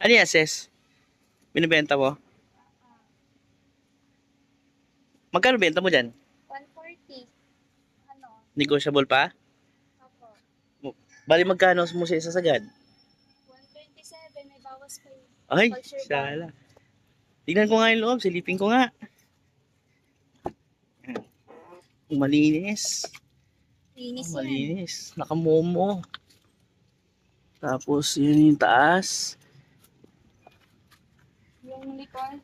Ano yan, sis? Binibenta mo? Magkano benta mo dyan? 140. Ano? Negotiable pa? Ako. Bali magkano mo sa isa sagad? 127. May bawas pa yun. Ay, Pag sure ba? sala. Tingnan ko nga yung loob, silipin ko nga. Malinis. Linis yan. Malinis. Nakamomo. Tapos yun yung taas. Yung likod.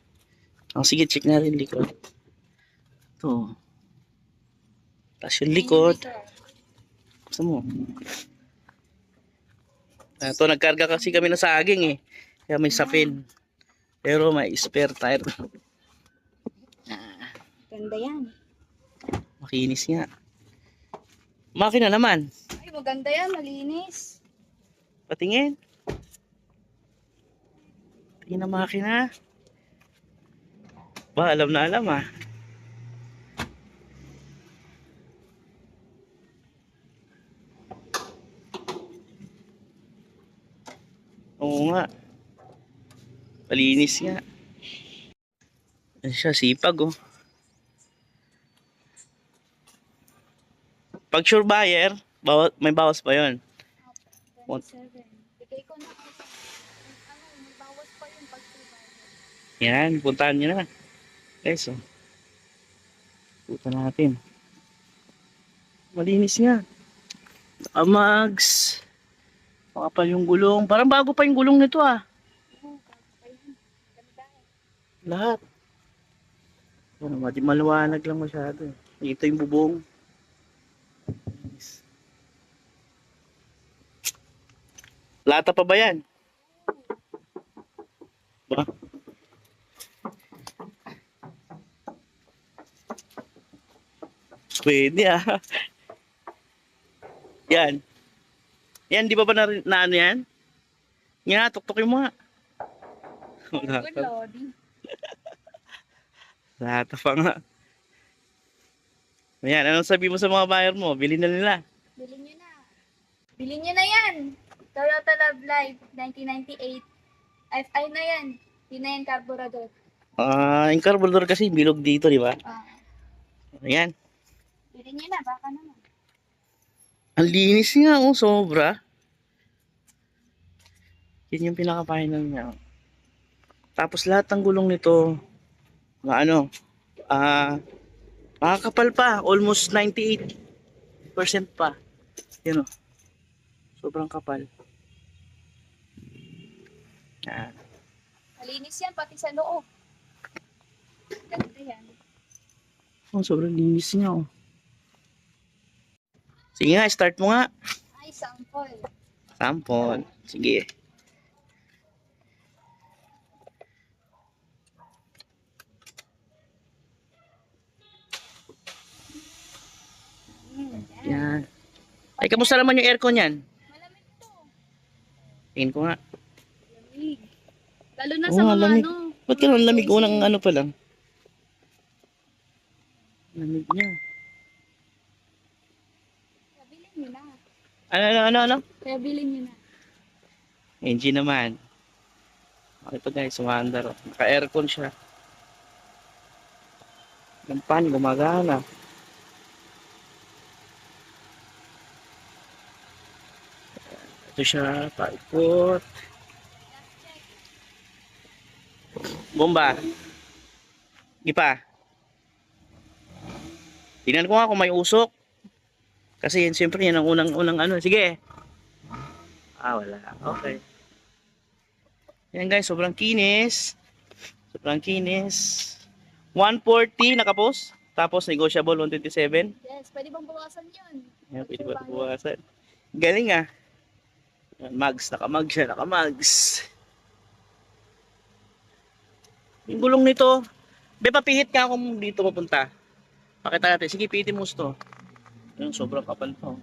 Sige, check natin likod. Ito. Tapos yung likod. Gusto mo? Ito, nagkarga kasi kami ng saging eh. Kaya may sapin. Pero may spare tire. Ganda yan. Makinis nga. Makina naman. Ay, maganda yan. Malinis. Patingin. Tingin na makina. Ba, alam na alam ah. Oo nga. Malinis nga. Ano siya, sipag oh. Pag sure buyer, may bawas pa yon. 27. Bigay ko na kasi. Ano, may bawas pa yun pag survival. Yan, puntahan nyo na. Guys, oh. Punta natin. Malinis nga. Amags. Makapal yung gulong. Parang bago pa yung gulong nito ah. Oo, bago pa yun. Ganda. Lahat. Ano, maliwanag lang masyado. Ito yung bubong. Lata pa ba yan? Ba? Pwede ah. Yan. Yan, di ba na ano yan? Yan, tuktukin mo nga. Good lordy. Lata pa nga. Ayan, anong sabi mo sa mga buyer mo? Bilhin na nila. Bilhin nyo na. Bilhin nyo na yan. Toyota Love Life 1998. FI na yan. Yun na yan, carburetor. Yung carburetor kasi bilog dito, di ba? Ayan. Bilhin nyo na, baka naman. Ang linis nga, oh, sobra. Yan yung pinaka-final niya. Tapos lahat ng gulong nito, makakapal pa. Almost 98% pa. Yan, oh. Sobrang kapal. Yan. Malinis yan, pati sa loob. Ganda yan. Oh, sobrang linis niya, oh. Sige nga, start mo nga. Ay, sample. Sample. Sige. Yan. Ay, kamusta naman yung aircon yan? Malamig to. Tingin ko nga. Lamig. Lalo na Oo sa nga, mga lamig. ano. Ba't ganun lamig? Unang ano pa lang. Lamig niya. Kaya bilhin nyo na. Ano? Kaya bilhin nyo na. Engine naman. Ito guys, umandar. Naka-aircon siya. Yung pan, gumagana. Ito siya, paikot. Bomba. Ipa. Tingnan ko nga kung may usok. Kasi yan, siyempre yan ang unang ano. Sige. Wala. Okay. Yan guys, sobrang kinis. Sobrang kinis. 140 nakapos. Tapos negotiable 127. Yes, pwede bang bawasan yun? Yan, pwede ba buwasan? Galing ah. Yan, mags, nakamags siya, nakamags. Yung gulong nito, papihit ka kung dito mapunta. Pakita natin. Sige, pihitin mo ito. Yung sobrang kapal pa.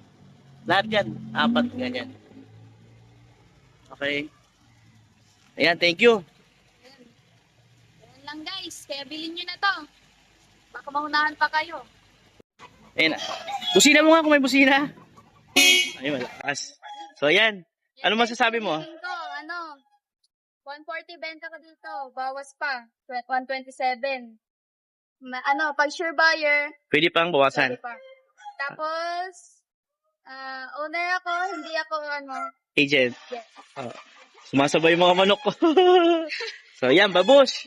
Lahat yan, 4 ganyan. Okay. Ayan, thank you. Yan lang guys, kaya bilhin nyo na to. Baka maunahan pa kayo. Ayan na. Busina mo nga kung may busina. Ay, malakas. So, ayan. Ano masasabi mo? Ko, ano, 140 benta ka dito. Bawas pa. 127. Pag sure buyer, Pwede pang bawasan. pwede pa. Tapos, owner ako, hindi ako, Agent. yes. Oh. Sumasabay yung mga manok ko. So, yan, babush.